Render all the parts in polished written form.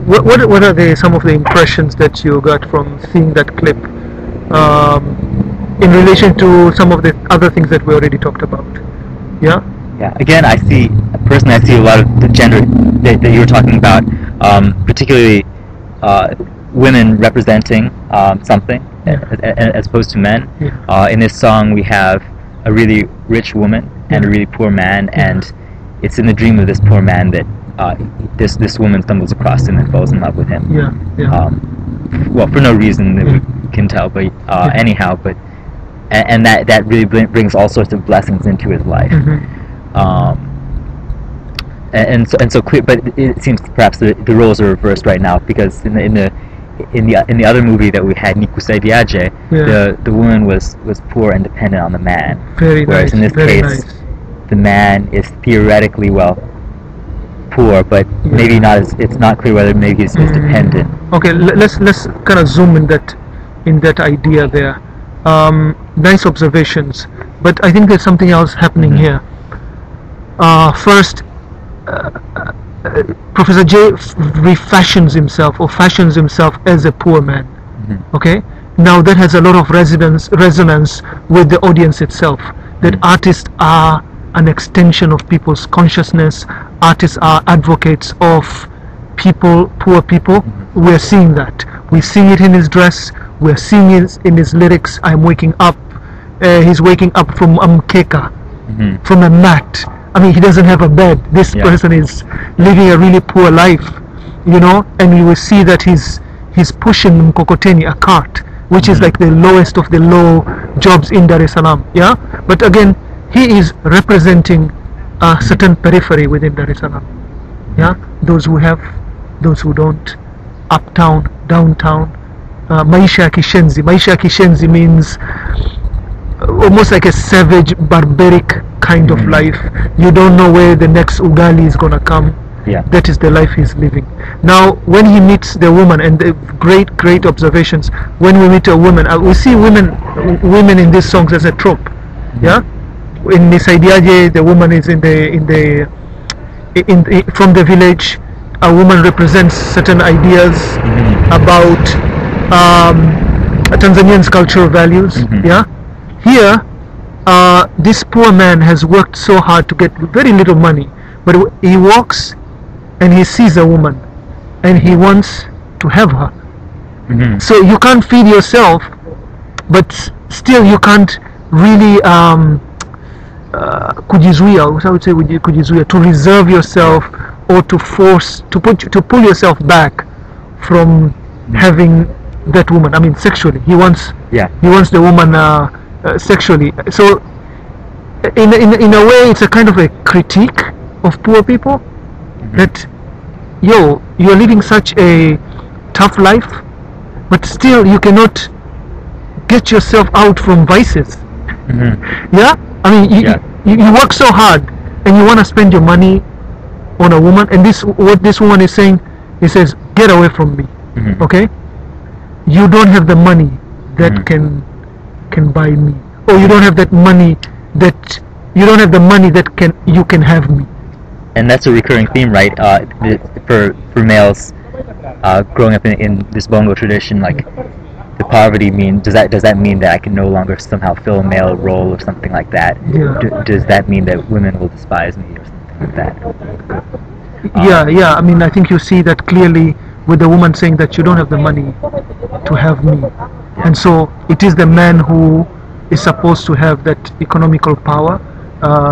What are some of the impressions that you got from seeing that clip, in relation to some of the other things that we already talked about? Yeah. Yeah. Again, I see a lot of the gender that you were talking about, particularly women representing something, as opposed to men. Yeah. In this song, we have a really rich woman and a really poor man, and it's in the dream of this poor man that this woman stumbles across him and falls in love with him. Yeah. Yeah. Well, for no reason that we can tell, but anyhow, but and that really brings all sorts of blessings into his life. And so clear, but it seems perhaps the roles are reversed right now, because in the other movie that we had, Nikusaidiaje, the woman was poor and dependent on the man. Whereas in this case, the man is theoretically, poor, but maybe not it's not clear whether maybe he's dependent. Okay, let's kind of zoom in that idea there. Nice observations, but I think there's something else happening here. First, Professor J fashions himself as a poor man. Okay, now that has a lot of resonance with the audience itself, that artists are an extension of people's consciousness. Artists are advocates of poor people. We're seeing that. We're seeing it in his dress, we're seeing it in his lyrics. I'm waking up, he's waking up from mkeka, from a mat. I mean, he doesn't have a bed. This person is living a really poor life, and you will see that he's pushing mkokoteni, a cart, which is like the lowest of the low jobs in Dar es Salaam. Yeah, but again, he is representing a certain periphery within Dar es Salaam. Yeah, those who have, those who don't, uptown, downtown. Maisha ya kishenzi. Maisha ya kishenzi means almost like a savage, barbaric kind of life. You don't know where the next ugali is gonna come. Yeah. That is the life he's living. Now, when he meets the woman, and the great observations, when we meet a woman, we see women in these songs as a trope. Yeah. In Nisaidiaje, the woman is from the village. A woman represents certain ideas about Tanzanian's cultural values. Yeah. Here, this poor man has worked so hard to get very little money, but he walks and he sees a woman and he wants to have her. So you can't feed yourself, but still you can't really kujizuia, I would say kujizuia, to reserve yourself, or to pull yourself back from having that woman. I mean, sexually. He wants the woman sexually. So in a way, it's a kind of a critique of poor people, that you're living such a tough life, but still you cannot get yourself out from vices. Yeah, I mean, you work so hard and you want to spend your money on a woman, and what this woman is saying, he says, get away from me. Okay, you don't have the money that can buy me, or you don't have that money that you can have me. And that's a recurring theme, right? For males growing up in this Bongo tradition, like, the poverty does that mean that I can no longer somehow fill a male role or something like that? Does that mean that women will despise me or something like that? Yeah. I mean, I think you see that clearly with the woman saying that you don't have the money to have me, and so it is the man who is supposed to have that economical power,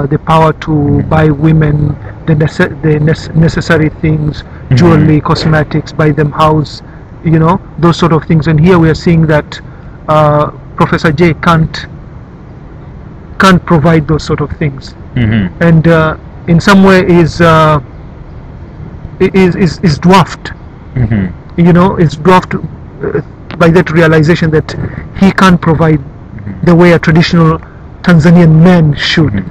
the power to buy women the necessary things, jewelry, cosmetics, buy them house, those sort of things. And here we are seeing that Professor J can't provide those sort of things, and in some way is dwarfed. Is dwarfed by that realization that he can't provide the way a traditional Tanzanian man should.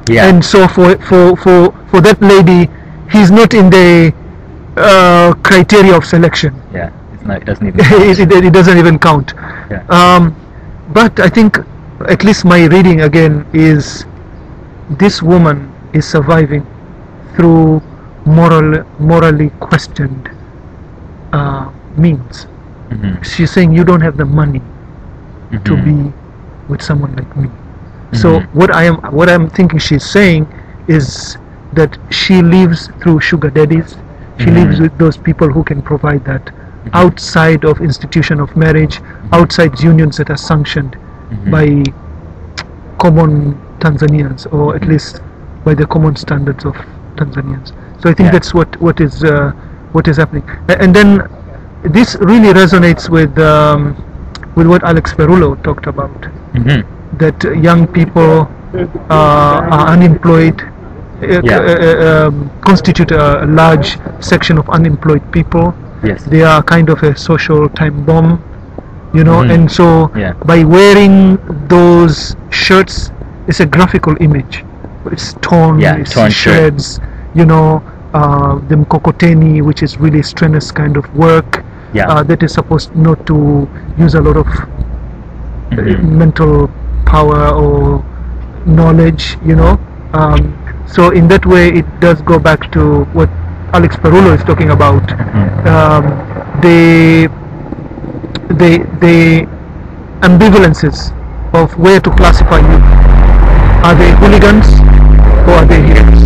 And so for that lady, he's not in the criteria of selection. It doesn't even count. It doesn't even count. But I think, at least my reading again, is this woman is surviving through morally questioned means. Mm-hmm. She's saying you don't have the money Mm-hmm. to be with someone like me. Mm-hmm. So what I'm thinking she's saying is that she lives through sugar daddies. She Mm-hmm. lives with those people who can provide that outside of institution of marriage, outside unions that are sanctioned Mm-hmm. by common Tanzanians, or at least by the common standards of Tanzanians. So I think Yeah. that's what is happening. And then this really resonates with what Alex Perullo talked about, Mm-hmm. that young people are unemployed, constitute a large section of unemployed people. Yes. They are kind of a social time bomb, you know. Mhm. And so Yeah. by wearing those shirts, it's a graphical image. It's torn, Yeah, it's torn shirt. shreds, you know, the mkokoteni, which is really strenuous kind of work. Yeah. That is supposed not to use a lot of Mhm. mental power or knowledge, you know. So in that way, it does go back to what Alex Perullo is talking about. The ambivalences of where to classify you. Are they hooligans or are they heroes?